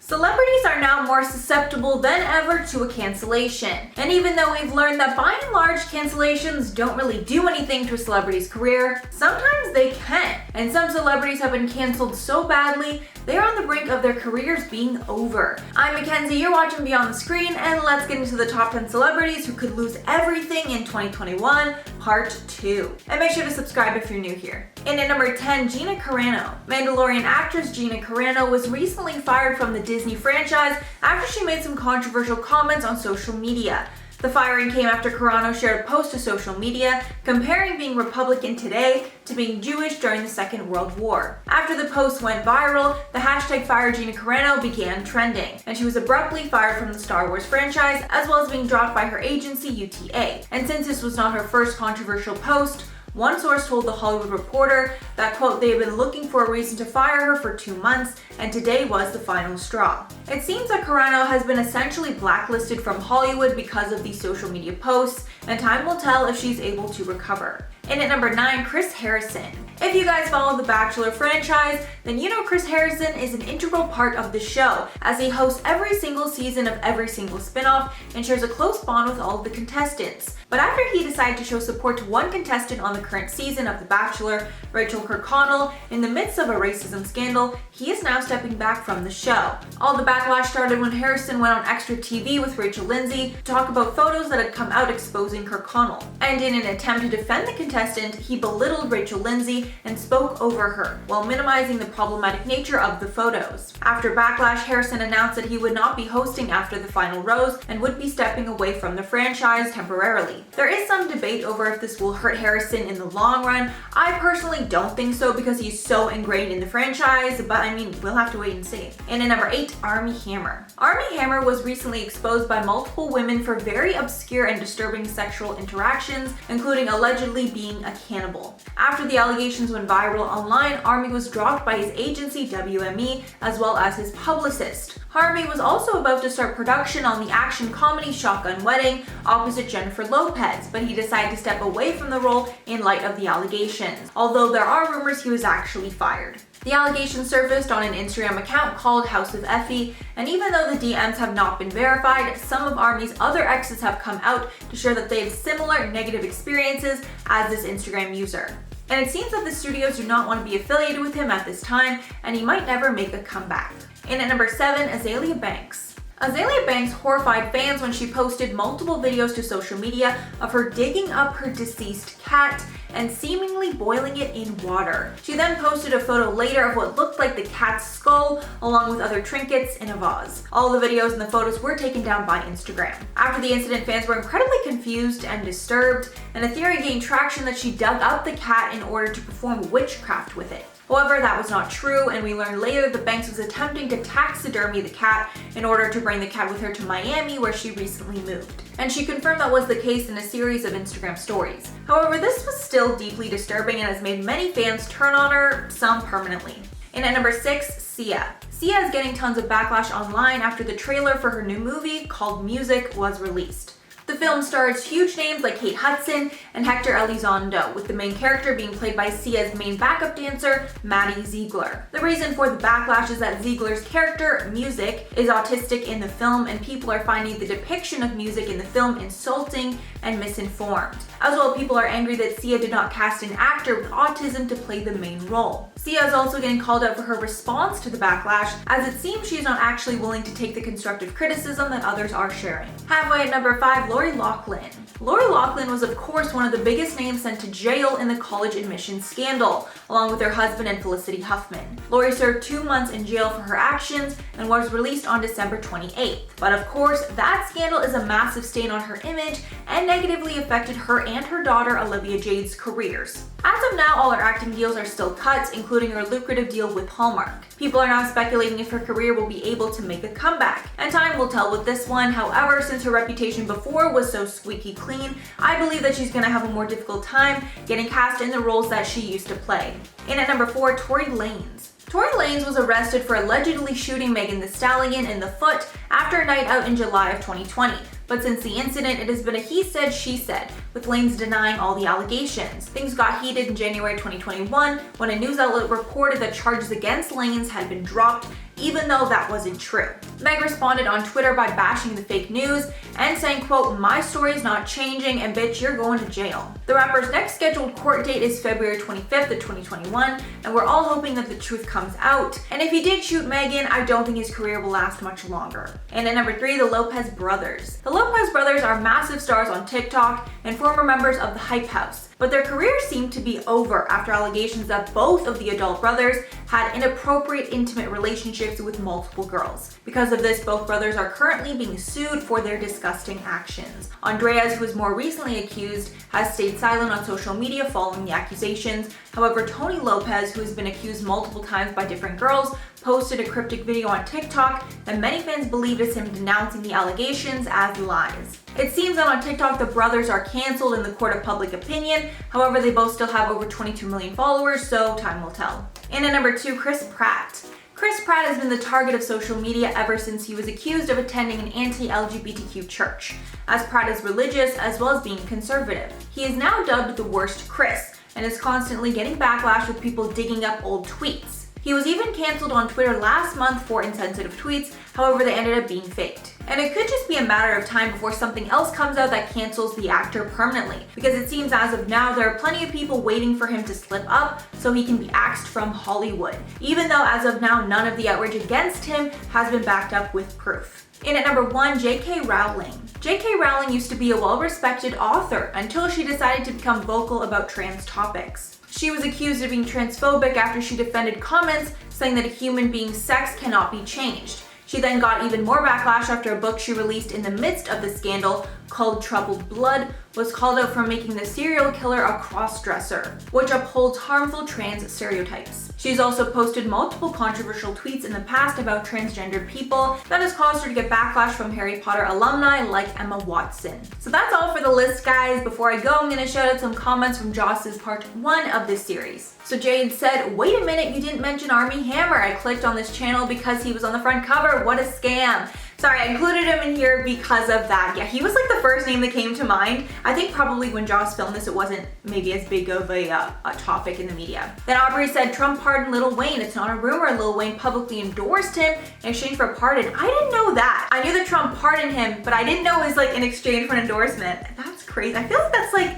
Celebrities are now more susceptible than ever to a cancellation. And even though we've learned that by and large cancellations don't really do anything to a celebrity's career, sometimes they can. And some celebrities have been canceled so badly, they're on the brink of their careers being over. I'm Mackenzie, you're watching Beyond the Screen, and let's get into the top 10 celebrities who could lose everything in 2021, part 2. And make sure to subscribe if you're new here. In at number 10, Gina Carano. Mandalorian actress Gina Carano was recently fired from the Disney franchise after she made some controversial comments on social media. The firing came after Carano shared a post to social media comparing being Republican today to being Jewish during the Second World War. After the post went viral, the hashtag #FireGinaCarano began trending, and she was abruptly fired from the Star Wars franchise, as well as being dropped by her agency UTA. And since this was not her first controversial post, one source told The Hollywood Reporter that, quote, they had been looking for a reason to fire her for 2 months, and today was the final straw. It seems that Carano has been essentially blacklisted from Hollywood because of these social media posts, and time will tell if she's able to recover. In at number 9, Chris Harrison. If you guys follow the Bachelor franchise, then you know Chris Harrison is an integral part of the show, as he hosts every single season of every single spinoff and shares a close bond with all of the contestants. But after he decided to show support to one contestant on the current season of The Bachelor, Rachel Kirkconnell, in the midst of a racism scandal, he is now stepping back from the show. All the backlash started when Harrison went on Extra TV with Rachel Lindsay to talk about photos that had come out exposing Kirkconnell. And in an attempt to defend the contestant, he belittled Rachel Lindsay and spoke over her, while minimizing the problematic nature of the photos. After backlash, Harrison announced that he would not be hosting after the final rose and would be stepping away from the franchise temporarily. There is some debate over if this will hurt Harrison in the long run. I personally don't think so because he's so ingrained in the franchise, but I mean, we'll have to wait and see. And at number 8, Armie Hammer. Armie Hammer was recently exposed by multiple women for very obscure and disturbing sexual interactions, including allegedly being a cannibal. After the allegations went viral online, Armie was dropped by his agency WME as well as his publicist. Armie was also about to start production on the action comedy Shotgun Wedding opposite Jennifer Lopez, but he decided to step away from the role in light of the allegations, although there are rumors he was actually fired. The allegations surfaced on an Instagram account called House of Effie, and even though the DMs have not been verified, some of Armie's other exes have come out to share that they have similar negative experiences as this Instagram user. And it seems that the studios do not want to be affiliated with him at this time, and he might never make a comeback. In at number 7, Azealia Banks. Azealia Banks horrified fans when she posted multiple videos to social media of her digging up her deceased cat and seemingly boiling it in water. She then posted a photo later of what looked like the cat's skull along with other trinkets in a vase. All the videos and the photos were taken down by Instagram. After the incident, fans were incredibly confused and disturbed, and a theory gained traction that she dug up the cat in order to perform witchcraft with it. However, that was not true, and we learned later that Banks was attempting to taxidermy the cat in order to bring the cat with her to Miami, where she recently moved. And she confirmed that was the case in a series of Instagram stories. However, this was still deeply disturbing and has made many fans turn on her, some permanently. And at number 6, Sia. Sia is getting tons of backlash online after the trailer for her new movie called Music was released. The film stars huge names like Kate Hudson and Hector Elizondo, with the main character being played by Sia's main backup dancer, Maddie Ziegler. The reason for the backlash is that Ziegler's character, Music, is autistic in the film, and people are finding the depiction of Music in the film insulting and misinformed. As well, people are angry that Sia did not cast an actor with autism to play the main role. Sia is also getting called out for her response to the backlash, as it seems she is not actually willing to take the constructive criticism that others are sharing. Halfway at number 5, Loughlin. Loughlin was of course one of the biggest names sent to jail in the college admissions scandal, along with her husband and Felicity Huffman. Lori served 2 months in jail for her actions and was released on December 28th. But of course, that scandal is a massive stain on her image and negatively affected her and her daughter Olivia Jade's careers. As of now, all her acting deals are still cut, including her lucrative deal with Hallmark. People are now speculating if her career will be able to make a comeback, and time will tell with this one. However, since her reputation before was so squeaky clean, I believe that she's gonna have a more difficult time getting cast in the roles that she used to play. And at number 4, Tory Lanez. Tory Lanez was arrested for allegedly shooting Megan Thee Stallion in the foot after a night out in July of 2020. But since the incident, it has been a he said, she said, with Lanez denying all the allegations. Things got heated in January 2021 when a news outlet reported that charges against Lanez had been dropped even though that wasn't true. Meg responded on Twitter by bashing the fake news and saying, quote, "My story's not changing and bitch, you're going to jail." The rapper's next scheduled court date is February 25th of 2021, and we're all hoping that the truth comes out. And if he did shoot Megan, I don't think his career will last much longer. And at number 3, the Lopez Brothers. The Lopez Brothers are massive stars on TikTok and former members of the Hype House, but their careers seemed to be over after allegations that both of the adult brothers had inappropriate intimate relationships with multiple girls. Because of this, both brothers are currently being sued for their disgusting actions. Andreas, who was more recently accused, has stayed silent on social media following the accusations. However, Tony Lopez, who has been accused multiple times by different girls, posted a cryptic video on TikTok that many fans believed is him denouncing the allegations as lies. It seems that on TikTok the brothers are cancelled in the court of public opinion. However, they both still have over 22 million followers, so time will tell. And at number 2, Chris Pratt. Chris Pratt has been the target of social media ever since he was accused of attending an anti-LGBTQ church, as Pratt is religious as well as being conservative. He is now dubbed the worst Chris and is constantly getting backlash with people digging up old tweets. He was even cancelled on Twitter last month for insensitive tweets, however they ended up being faked. And it could just be a matter of time before something else comes out that cancels the actor permanently, because it seems as of now there are plenty of people waiting for him to slip up so he can be axed from Hollywood, even though as of now none of the outrage against him has been backed up with proof. And at number 1, J.K. Rowling. J.K. Rowling used to be a well-respected author until she decided to become vocal about trans topics. She was accused of being transphobic after she defended comments saying that a human being's sex cannot be changed. She then got even more backlash after a book she released in the midst of the scandal called Troubled Blood was called out for making the serial killer a cross-dresser, which upholds harmful trans stereotypes. She's also posted multiple controversial tweets in the past about transgender people that has caused her to get backlash from Harry Potter alumni like Emma Watson. So that's all for the list, guys. Before I go, I'm going to shout out some comments from Joss's part 1 of this series. So Jade said, "Wait a minute, you didn't mention Armie Hammer. I clicked on this channel because he was on the front cover. What a scam." Sorry, I included him in here because of that. Yeah, he was like the first name that came to mind. I think probably when Joss filmed this, it wasn't maybe as big of a topic in the media. Then Aubrey said, "Trump pardoned Lil Wayne. It's not a rumor. Lil Wayne publicly endorsed him in exchange for a pardon." I didn't know that. I knew that Trump pardoned him, but I didn't know it was like in exchange for an endorsement. That's crazy. I feel like that's like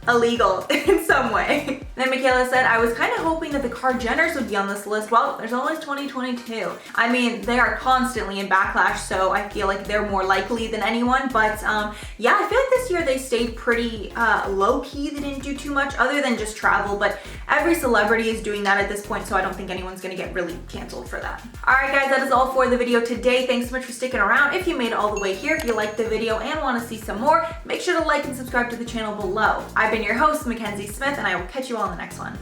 illegal in some way. Then Michaela said, "I was kind of hoping that the Kardashians would be on this list." Well, there's always 2022. I mean, they are constantly in backlash, so I feel like they're more likely than anyone. But yeah, I feel like this year they stayed pretty low-key. They didn't do too much other than just travel, but every celebrity is doing that at this point, so I don't think anyone's gonna get really canceled for that. Alright guys, that is all for the video today. Thanks so much for sticking around. If you made it all the way here, if you liked the video and want to see some more, make sure to like and subscribe to the channel below. I've been your host, Mackenzie Smith, and I will catch you all in the next one.